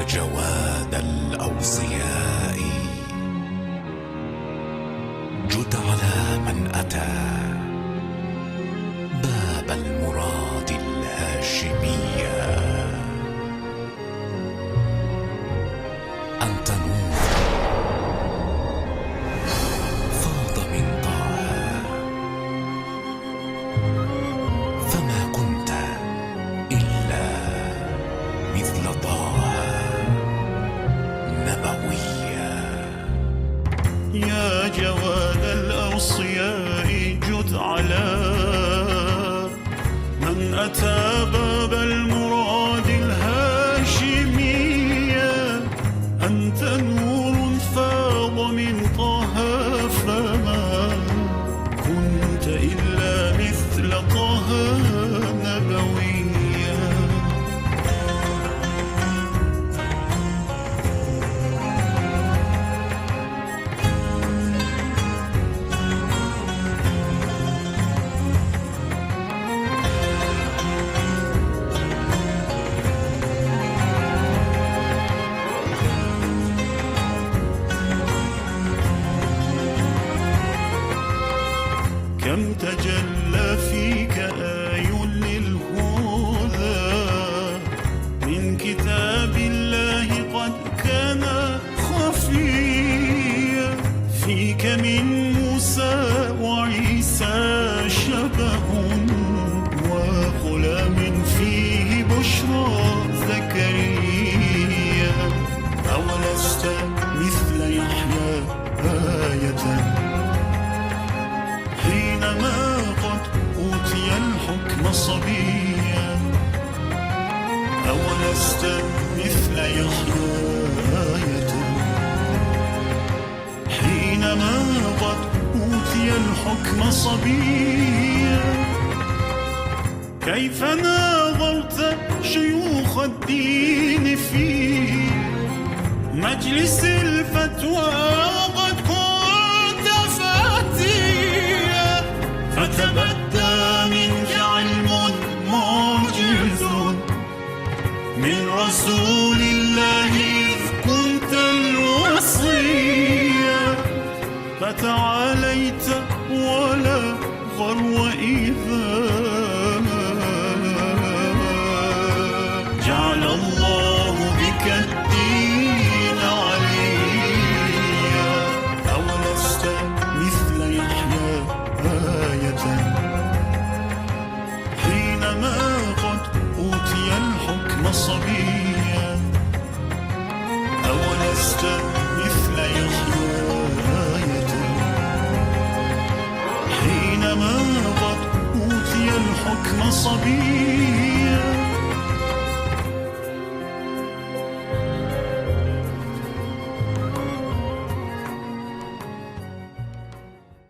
جواد الأوصياء جد على من أتى باب المراد الهاشمية. أنت نور فاض من طه، فما كنت إلا مثل طه نبويا. يا جواد الأوصياء جد على من أتى باب المراد الهاشمية. أنت نور فاض من طه، فما كنت إلا مثل طه نبويا. كم تجلى فيك آي للهدى من كتاب الله قد كان خفيا. فيك من موسى وعيسى شبه، وغلام فيه بشرى زكريا. أولست مثل يحيى آية حينما قد أوتي الحكم صبيا. أولست مثل يحيى آية حينما قد أوتي الحكم صبيا. كيف ناظرت شيوخ الدين في مجلس الفتوى وقد كنت فاتيا. فتبدى منك علم معجز من رسول الله إذ كنت الوصيا. فتعاليت ولا غرو إذا جعل الله بك الدين عليا. أولست مثل يحيى آية حينما قد أوتي الحكم صبيا. أولست مثل يحيى آية حينما قد أوتي الحكم صبيا.